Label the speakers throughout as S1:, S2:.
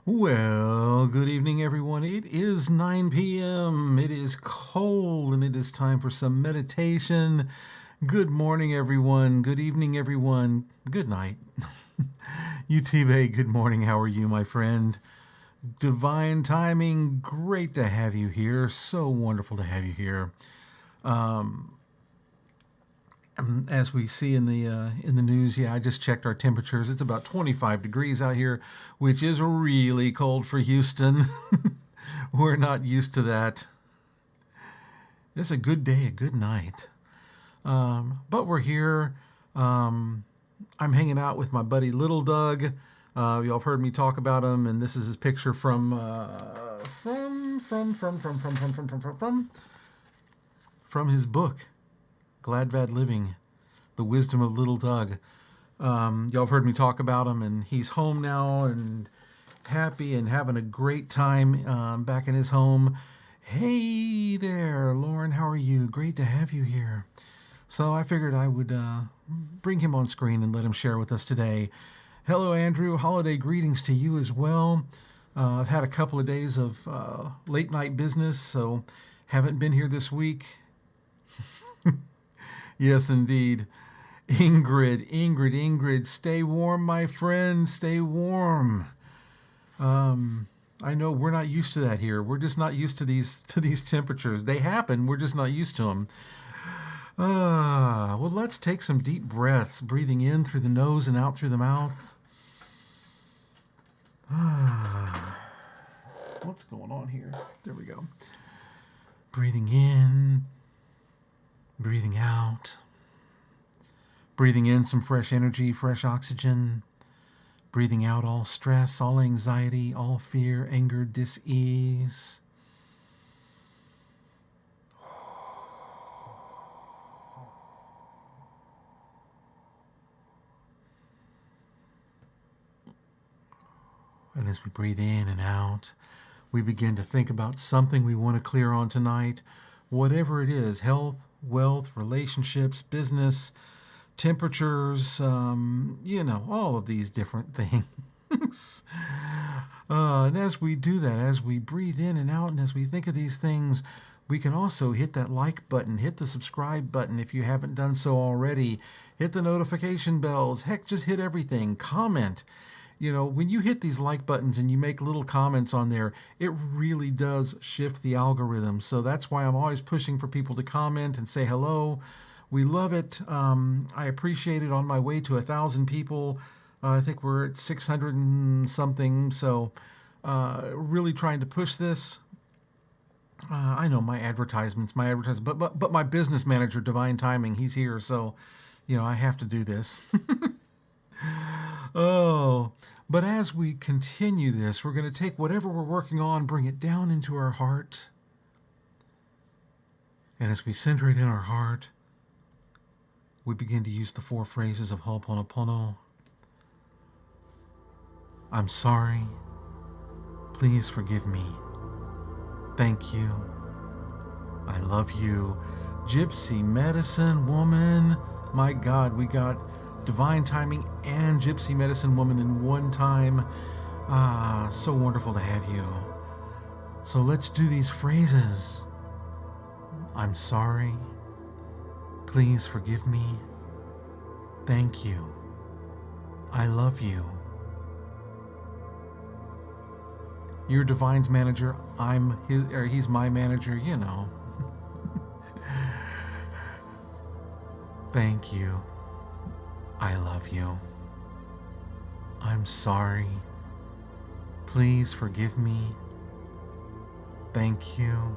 S1: Well, good evening, everyone. It is 9 p.m. It is cold and it is time for some meditation. Good morning, everyone. Good evening, everyone. Good night. UTB, good morning. How are you, my friend? Divine timing. Great to have you here. So wonderful to have you here. As we see in the news, yeah, I just checked our temperatures. It's about 25 degrees out here, which is really cold for Houston. We're not used to that. It's a good day, a good night. But we're here. I'm hanging out with my buddy Little Doug. Y'all have heard me talk about him, and this is his picture from his book, Glad Bad Living, The Wisdom of Little Doug. Y'all have heard me talk about him, and he's home now and happy and having a great time back in his home. Hey there, Lauren, how are you? Great to have you here. So I figured I would bring him on screen and let him share with us today. Hello, Andrew. Holiday greetings to you as well. I've had a couple of days of late night business, so haven't been here this week. Yes, indeed. Ingrid, stay warm, my friend, stay warm. I know we're not used to that here. We're just not used to these temperatures. They happen. We're just not used to them. Well, let's take some deep breaths, breathing in through the nose and out through the mouth. What's going on here? There we go. Breathing in, breathing out. Breathing in some fresh energy, fresh oxygen. Breathing out all stress, all anxiety, all fear, anger, dis-ease. And as we breathe in and out, we begin to think about something we want to clear on tonight. Whatever it is, health, wealth, relationships, business, temperatures, all of these different things. And as we do that, as we breathe in and out, and as we think of these things, we can also hit that like button, hit the subscribe button if you haven't done so already, hit the notification bells, heck, just hit everything, comment. When you hit these like buttons and you make little comments on there, it really does shift the algorithm. So that's why I'm always pushing for people to comment and say hello. We love it. I appreciate it. On my way to 1,000 people. I think we're at 600 and something. So really trying to push this. I know my advertisements, but my business manager, Divine Timing, he's here. So, I have to do this. Oh, but as we continue this, we're going to take whatever we're working on, bring it down into our heart. And as we center it in our heart, we begin to use the 4 phrases of Ho'oponopono. I'm sorry. Please forgive me. Thank you. I love you. Gypsy medicine woman. My God, we got Divine Timing and Gypsy Medicine Woman in one time. So wonderful to have you. So let's do these phrases. I'm sorry. Please forgive me. Thank you. I love you. You're Divine's manager. He's my manager, Thank you. I love you. I'm sorry. Please forgive me. Thank you.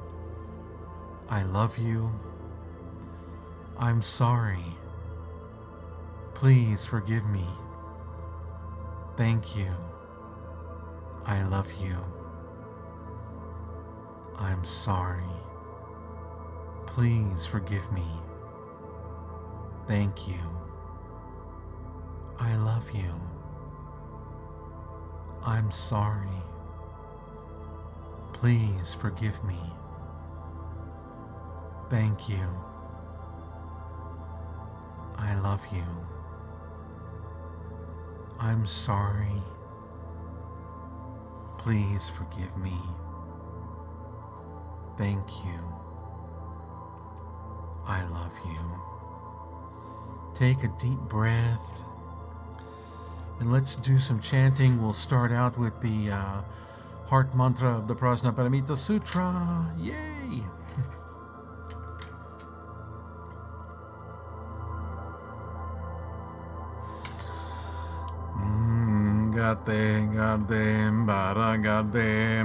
S1: I love you. I'm sorry. Please forgive me. Thank you. I love you. I'm sorry. Please forgive me. Thank you. I love you. I'm sorry. Please forgive me. Thank you. I love you. I'm sorry. Please forgive me. Thank you. I love you. Take a deep breath. And let's do some chanting. We'll start out with the heart mantra of the Prajnaparamita Sutra. Yay! Gate gate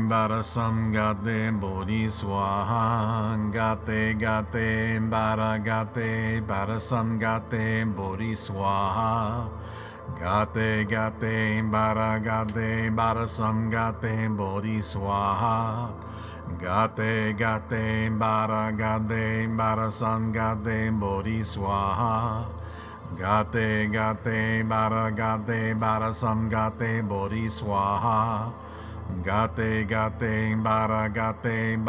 S1: bara sam gate bodhi swaha. Gate bara sam gate bodhi swaha. Gate bara sam gate bodhi swaha. Gate bara sam gate bodhi swaha. Gate bara sam gate bodhi swaha. Gate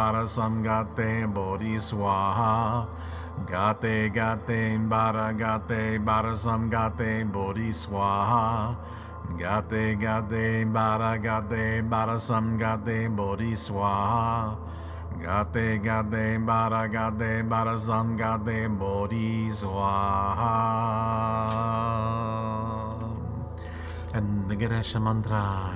S1: bara sam gate bodhi swaha. Gate bara sam gate bodhi swaha. Gate bara sam gate bodhi swaha. Gate bara sam gate bodhi swaha. And the Ganesha mantra.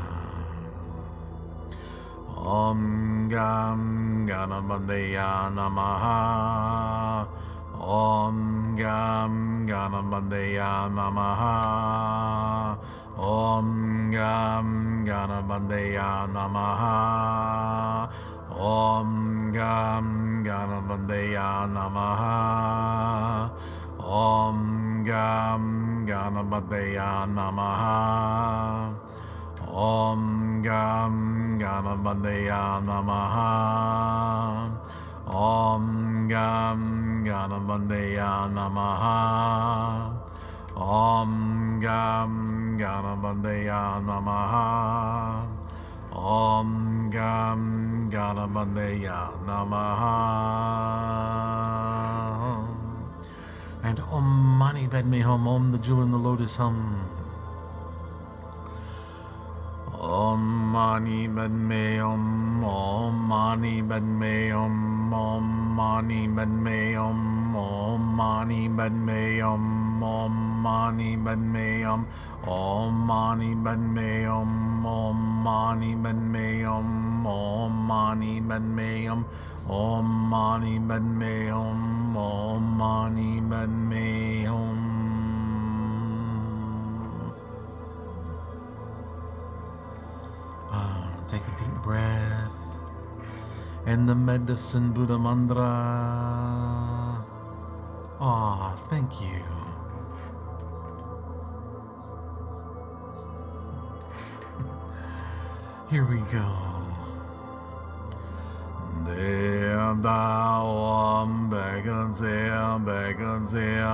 S1: Om Gam Ganabandaya Namaha. Om Gam Ganabandaya Namaha. Om Gam Ganabandaya Namaha. Om Gam Ganabandaya Namaha. Om Gam Ganabandaya Namaha. Om Gam Ganabandaya Namaha. Om Gam Ganabandaya Namaha. Om Gam Ganabandaya Namaha. Om Gam Ganabandaya Namaha. And Om Mani Padme Hum, Om the jewel in the lotus hum. Om Mani Padme Hum, Om Mani Padme Hum, Om Mani Padme Hum, Om Mani Padme Hum, Om Mani Padme Hum, Om Mani Padme Hum, Om Mani Padme Hum, Om Mani Padme Hum, Om Mani Padme Hum, Om Mani Padme Hum. Take a deep breath. And the medicine Buddha mantra. Thank you. Here we go. Da Om Beganzea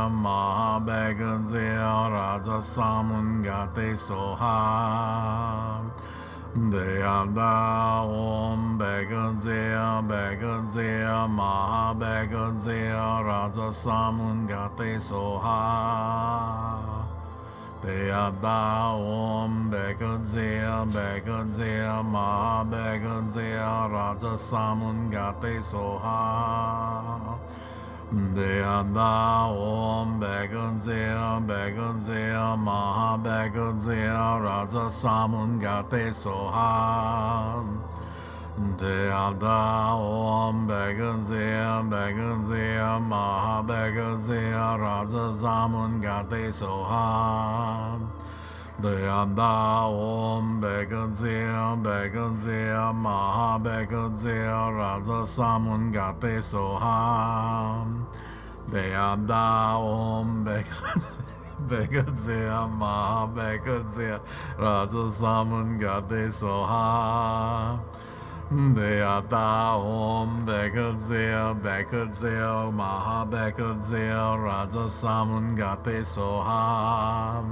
S1: Maha Beganzea Raja Samungate Soha. Da Om Beganzea Maha Beganzea Raja Samungate Soha. Da Om Beganzea Maha Beganzea Raja Samungate Soha. Da Om Beganzea Maha Beganzea Raja Samungate Soha. Da Om Beganzea Maha Beganzea Raja Samungate Soha. Da Om Beganzea Maha Beganzea Raja Samungate Soha. Da Om Beganzea Maha Beganzea Raja Samungate Soha. Da Om Beganzea Maha Beganzea Raja Samungate Soha.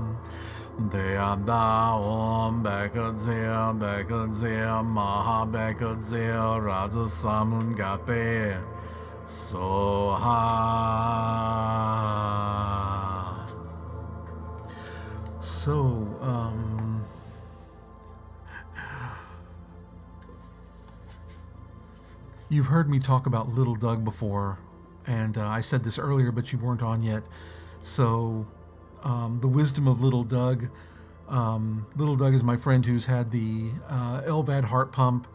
S1: Da Om Beganzea Maha Beganzea Raja Samungate Soha. So, You've heard me talk about Little Doug before, and I said this earlier, but you weren't on yet. So, the wisdom of Little Doug. Little Doug is my friend who's had the LVAD heart pump,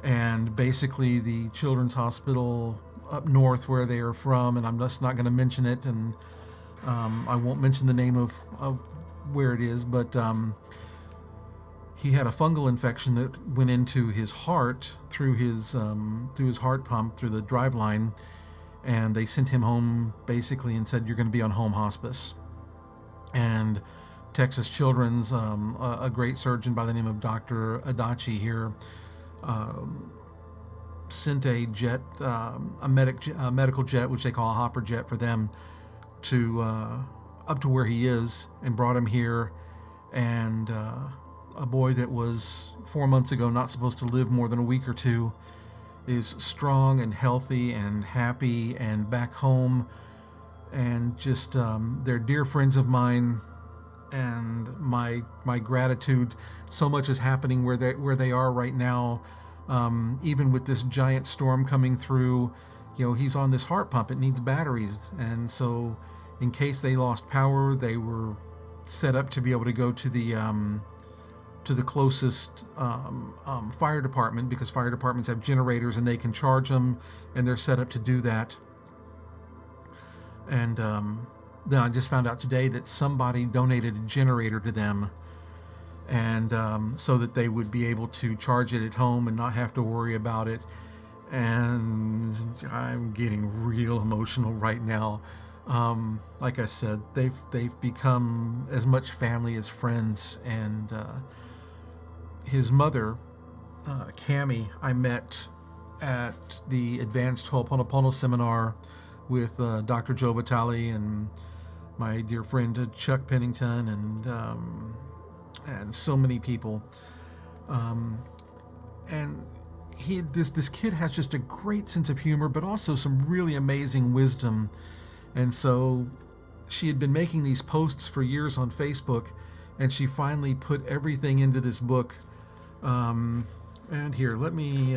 S1: and basically the Children's Hospital up north where they are from, and I'm just not going to mention it, and I won't mention the name of where it is, but he had a fungal infection that went into his heart through his heart pump through the drive line, and they sent him home basically and said you're going to be on home hospice. And Texas Children's, a great surgeon by the name of Dr. Adachi here, sent a jet, a medical jet, which they call a hopper jet for them, to up to where he is, and brought him here. And a boy that was 4 months ago not supposed to live more than a week or two is strong and healthy and happy and back home, and just they're dear friends of mine, and my gratitude. So much is happening where they are right now, even with this giant storm coming through. He's on this heart pump, it needs batteries, and so in case they lost power, they were set up to be able to go to the closest fire department, because fire departments have generators and they can charge them, and they're set up to do that. And then I just found out today that somebody donated a generator to them, and so that they would be able to charge it at home and not have to worry about it. And I'm getting real emotional right now. Like I said, they've become as much family as friends. And his mother, Cammie, I met at the Advanced Ho'oponopono seminar with Dr. Joe Vitale and my dear friend Chuck Pennington, and so many people. And this kid has just a great sense of humor, but also some really amazing wisdom. And so she had been making these posts for years on Facebook, and she finally put everything into this book. And here, let me,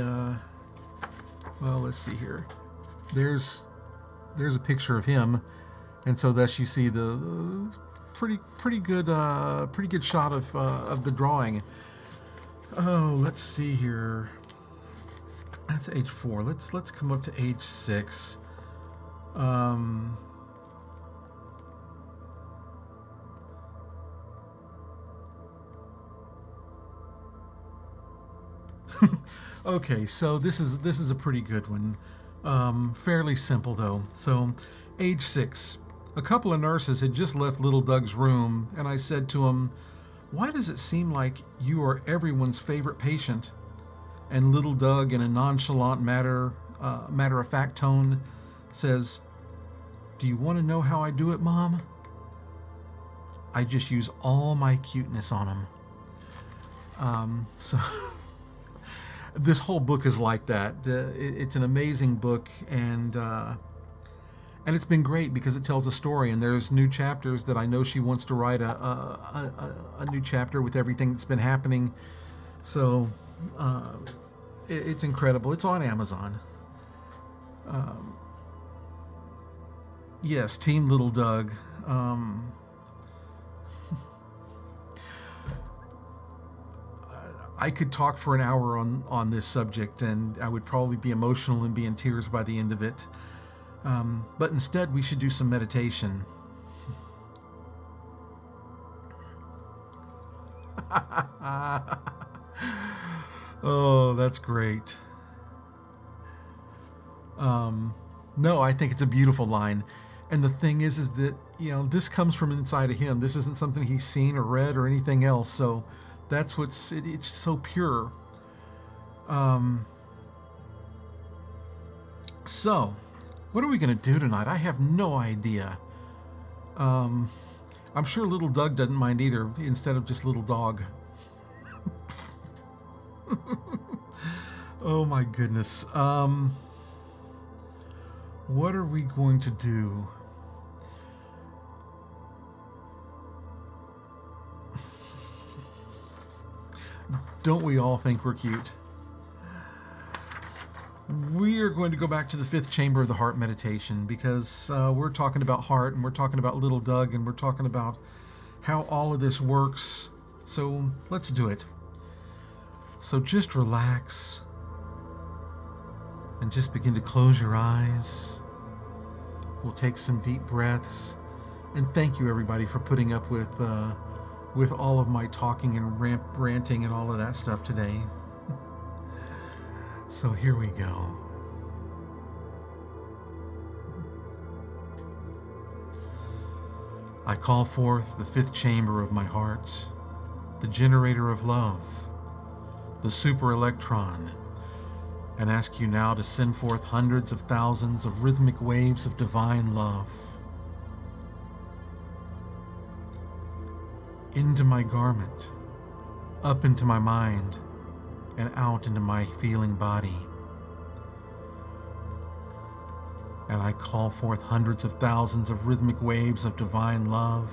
S1: well, let's see here. There's a picture of him, and so thus you see the pretty good shot of the drawing. Oh, let's see here. That's age 4. Let's come up to age 6. Okay, so this is a pretty good one. Fairly simple though. So, age 6. A couple of nurses had just left Little Doug's room, and I said to him, "Why does it seem like you are everyone's favorite patient?" And Little Doug, in a nonchalant, matter-of-fact tone, says, "Do you want to know how I do it, Mom? I just use all my cuteness on them." So this whole book is like that. It's an amazing book, and it's been great because it tells a story, and there's new chapters that I know she wants to write a new chapter with everything that's been happening. So it's incredible. It's on Amazon. Yes, Team Little Doug. I could talk for an hour on this subject, and I would probably be emotional and be in tears by the end of it. But instead, we should do some meditation. Oh, that's great. No, I think it's a beautiful line. And the thing is that, this comes from inside of him. This isn't something he's seen or read or anything else. So that's it's so pure. So, what are we going to do tonight? I have no idea. I'm sure Little Doug doesn't mind either, instead of just Little Dog. Oh my goodness. What are we going to do? Don't we all think we're cute? We we are going to go back to the fifth chamber of the heart meditation because we're talking about heart and we're talking about little Doug and we're talking about how all of this works. So let's do it. So just relax and just begin to close your eyes. We'll take some deep breaths. And thank you everybody for putting up with all of my talking and ranting and all of that stuff today. So here we go. I call forth the fifth chamber of my heart, the generator of love, the super electron, and ask you now to send forth hundreds of thousands of rhythmic waves of divine love into my garment, up into my mind, and out into my feeling body. And I call forth hundreds of thousands of rhythmic waves of divine love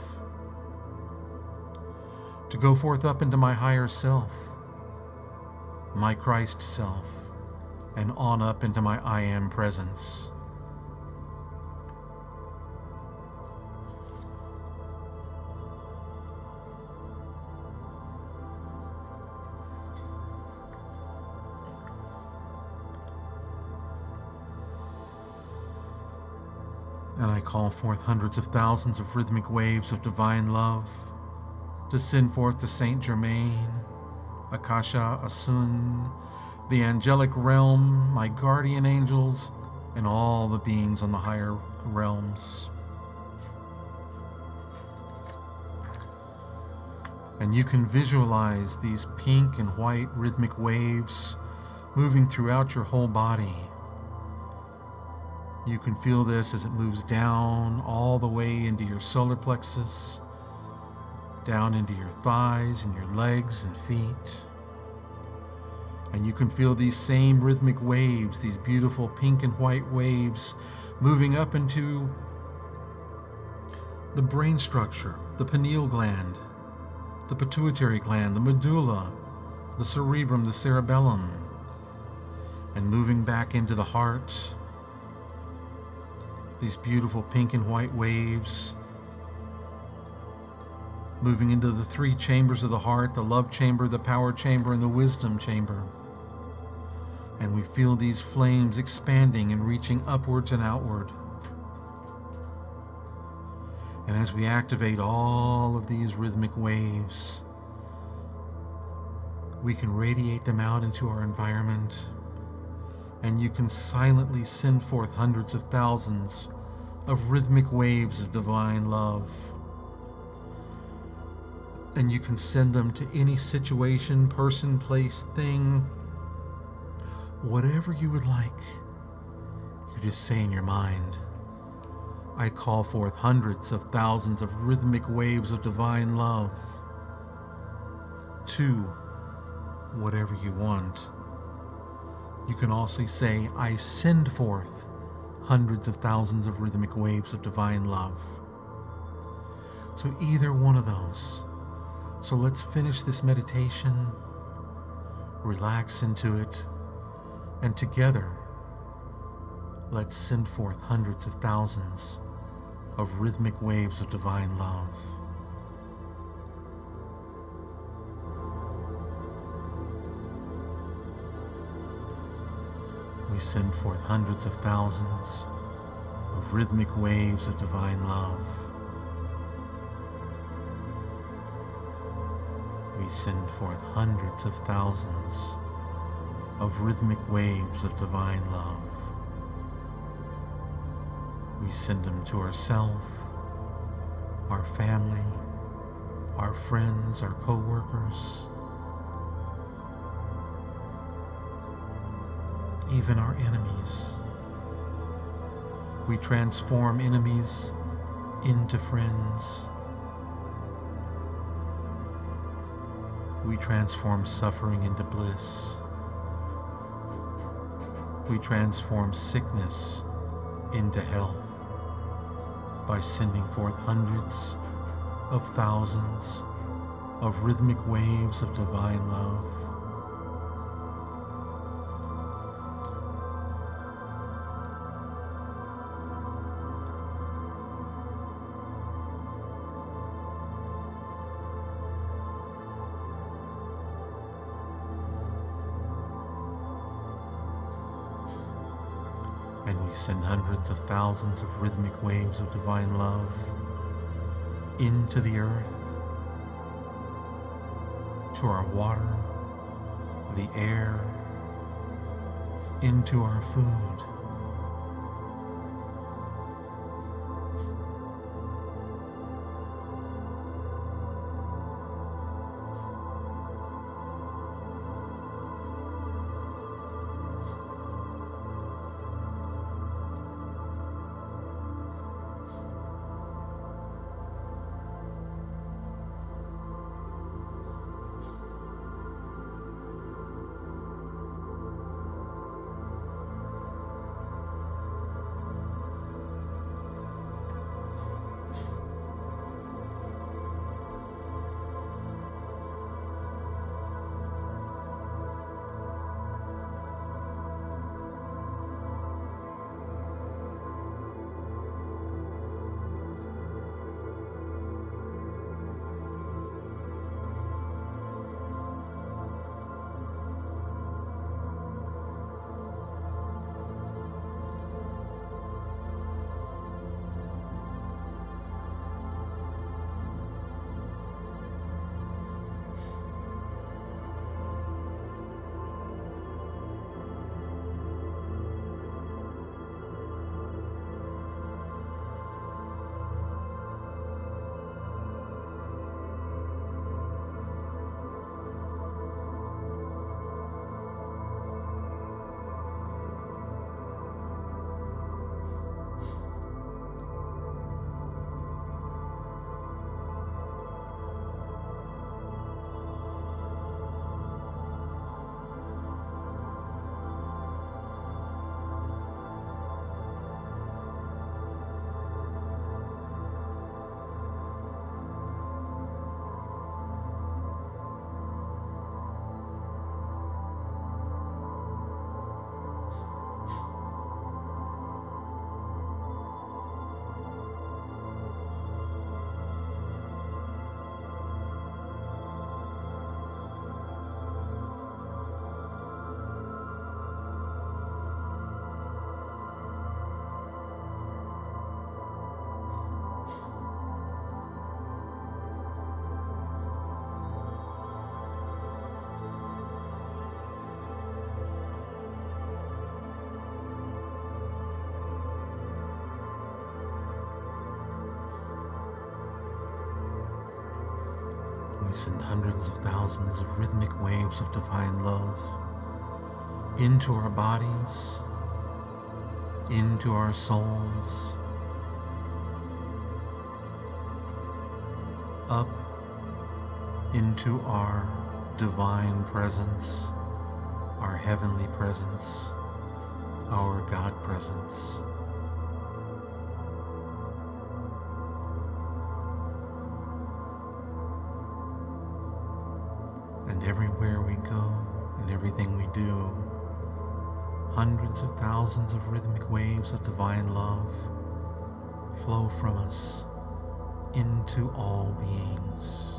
S1: to go forth up into my higher self, my Christ self, and on up into my I Am presence. And I call forth hundreds of thousands of rhythmic waves of divine love to send forth to Saint Germain, Akasha, Asun, the angelic realm, my guardian angels, and all the beings on the higher realms. And you can visualize these pink and white rhythmic waves moving throughout your whole body. You can feel this as it moves down all the way into your solar plexus, down into your thighs and your legs and feet. And you can feel these same rhythmic waves, these beautiful pink and white waves, moving up into the brain structure, the pineal gland, the pituitary gland, the medulla, the cerebrum, the cerebellum, and moving back into the heart. These beautiful pink and white waves moving into the three chambers of the heart, the love chamber, the power chamber, and the wisdom chamber. And we feel these flames expanding and reaching upwards and outward. And as we activate all of these rhythmic waves, we can radiate them out into our environment. And you can silently send forth hundreds of thousands of rhythmic waves of divine love. And you can send them to any situation, person, place, thing, whatever you would like. You just say in your mind, I call forth hundreds of thousands of rhythmic waves of divine love to whatever you want. You can also say, I send forth hundreds of thousands of rhythmic waves of divine love. So either one of those. So let's finish this meditation, relax into it, and together, let's send forth hundreds of thousands of rhythmic waves of divine love. We send forth hundreds of thousands of rhythmic waves of divine love. We send forth hundreds of thousands of rhythmic waves of divine love. We send them to ourselves, our family, our friends, our co-workers, even our enemies. We transform enemies into friends. We transform suffering into bliss. We transform sickness into health by sending forth hundreds of thousands of rhythmic waves of divine love. And we send hundreds of thousands of rhythmic waves of divine love into the earth, to our water, the air, into our food. We send hundreds of thousands of rhythmic waves of divine love into our bodies, into our souls, up into our divine presence, our heavenly presence, our God presence. And everywhere we go and everything we do, hundreds of thousands of rhythmic waves of divine love flow from us into all beings.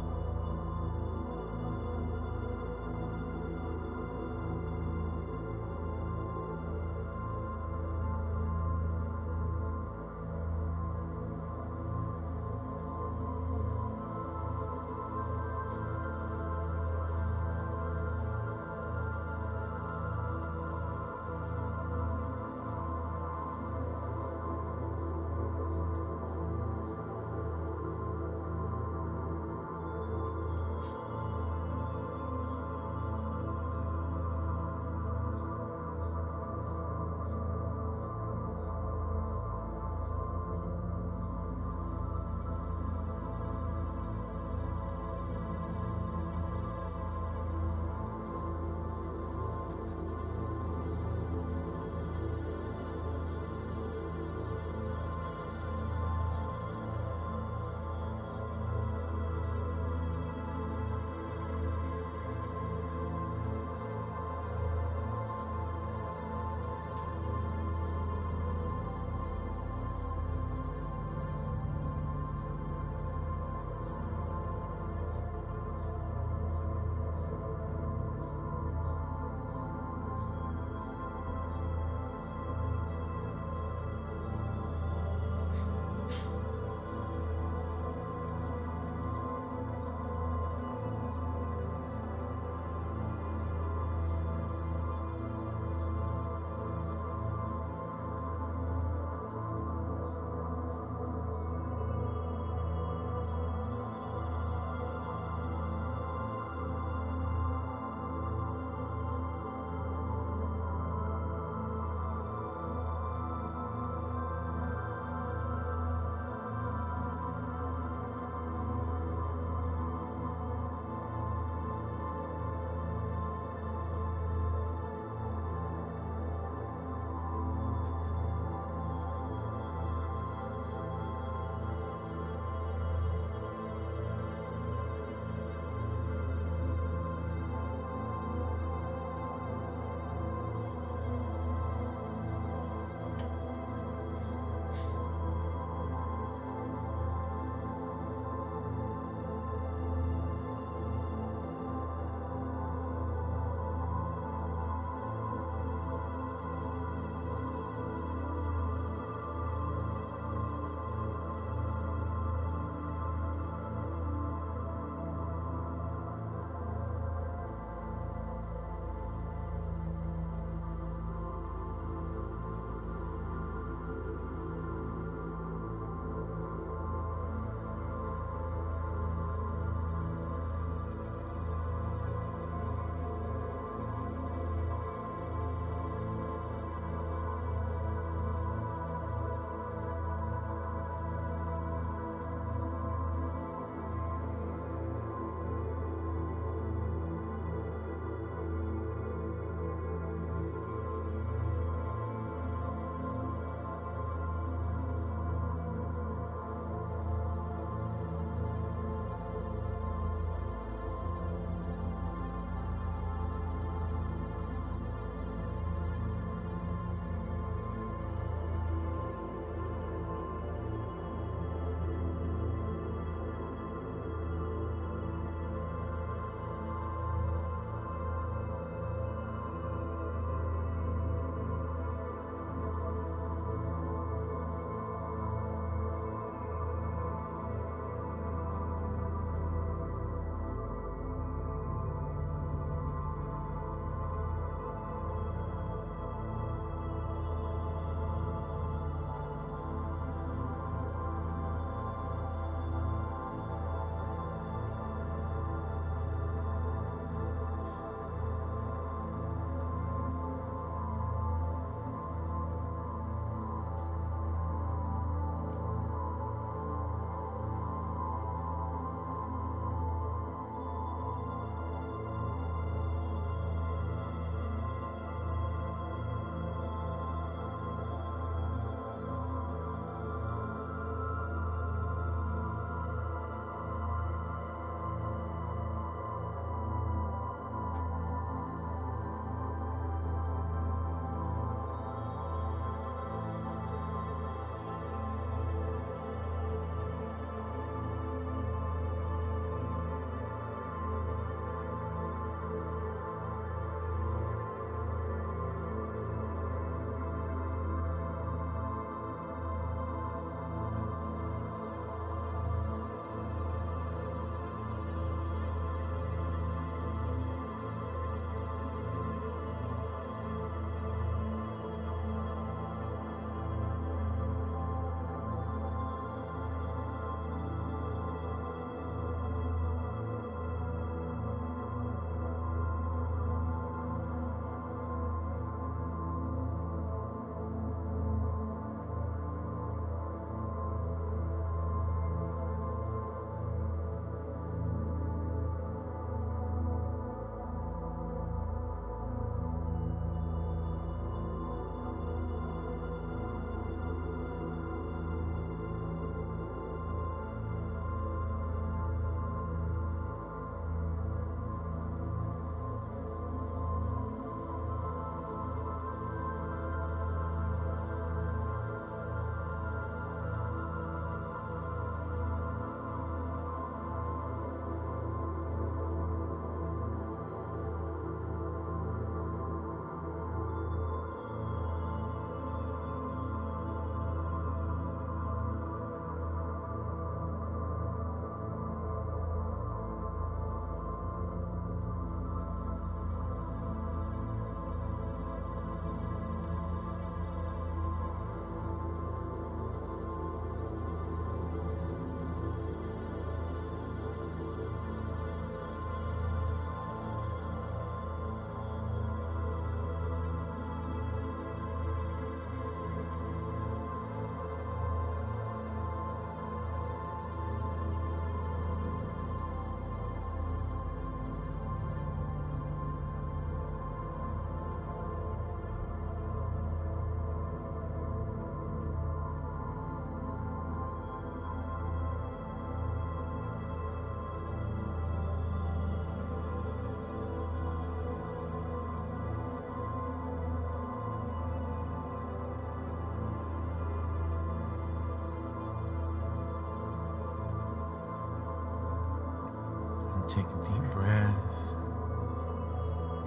S1: take a deep breath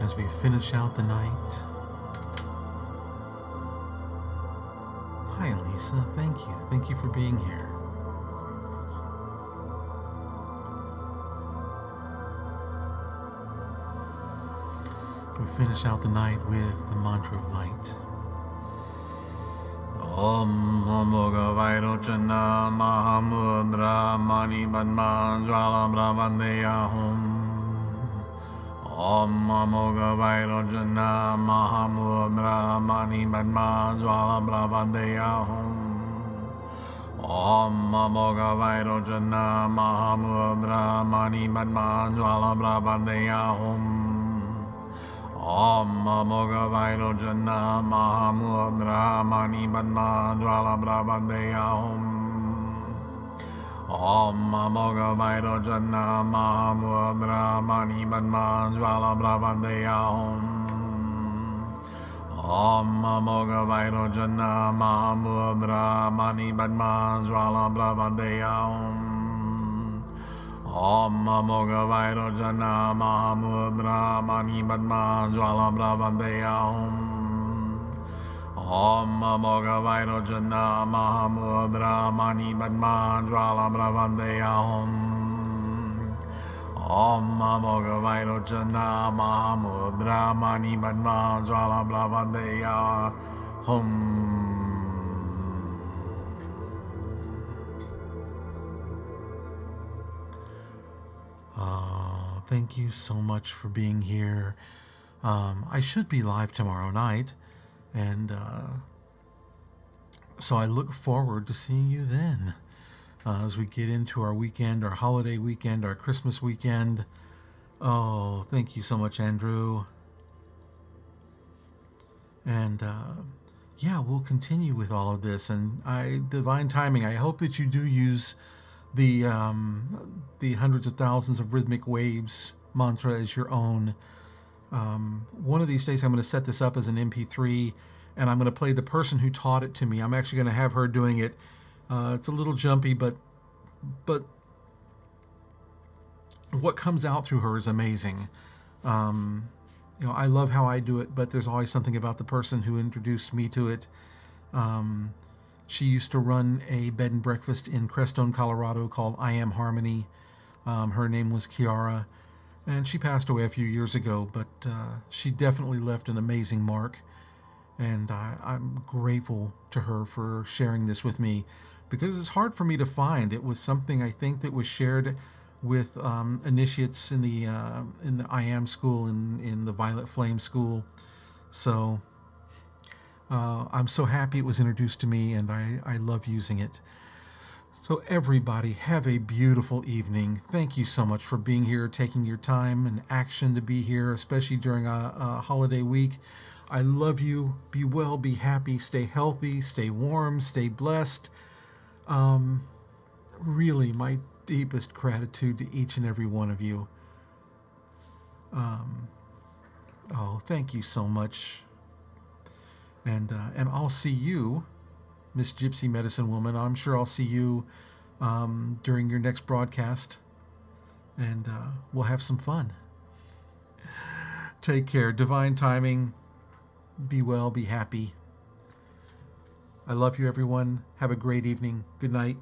S1: as we finish out the night. Hi, Elisa. Thank you. Thank you for being here. We finish out the night with the mantra of light. Om Namo Bhagavate Mahamudra Mani Padma Jvala Brahmandeya Hum. Om Namo Bhagavate Mahamudra Mani Padma Jvala Brahmandeya Hum. Om Namo Bhagavate Mahamudra Mani Padma Jvala Brahmandeya Hum. Om Namo Bhagavate Mahamudra Mani Padma Jvala Brahmandeya Hum. Om Namo Bhagavate Mahamudra Mani Padma Jvala Brahmandeya Hum. Om Namo Bhagavate Mahamudra Mani Padma Jvala Brahmandeya Hum. Om Namo Bhagavate Mahamudra Mani Padma Jvala Brahmandeya Hum. Om Namo Bhagavate Mahamudra Mani Padma Jvala Brahmandeya Hum. Om Namo Bhagavate Mahamudra Mani Padma Jvala Brahmandeya Hum. Thank you so much for being here. I should be live tomorrow night, and so I look forward to seeing you then as we get into our weekend, our holiday weekend, our Christmas weekend. Oh, thank you so much, Andrew. And yeah, we'll continue with all of this. And divine timing, I hope that you do use the hundreds of thousands of rhythmic waves mantra as your own. One of these days I'm going to set this up as an MP3, and I'm going to play the person who taught it to me. I'm actually going to have her doing it. It's a little jumpy, but what comes out through her is amazing. I love how I do it, but there's always something about the person who introduced me to it. She used to run a bed and breakfast in Crestone, Colorado called I Am Harmony. Her name was Kiara, and she passed away a few years ago, but she definitely left an amazing mark, and I'm grateful to her for sharing this with me, because it's hard for me to find. It was something I think that was shared with initiates in the I Am school, in the Violet Flame school. So I'm so happy it was introduced to me, and I love using it. So everybody, have a beautiful evening. Thank you so much for being here, taking your time and action to be here, especially during a holiday week. I love you. Be well, be happy, stay healthy, stay warm, stay blessed. Really, my deepest gratitude to each and every one of you. Thank you so much. And I'll see you, Miss Gypsy Medicine Woman. I'm sure I'll see you during your next broadcast, and we'll have some fun. Take care. Divine timing. Be well, be happy. I love you, everyone. Have a great evening. Good night.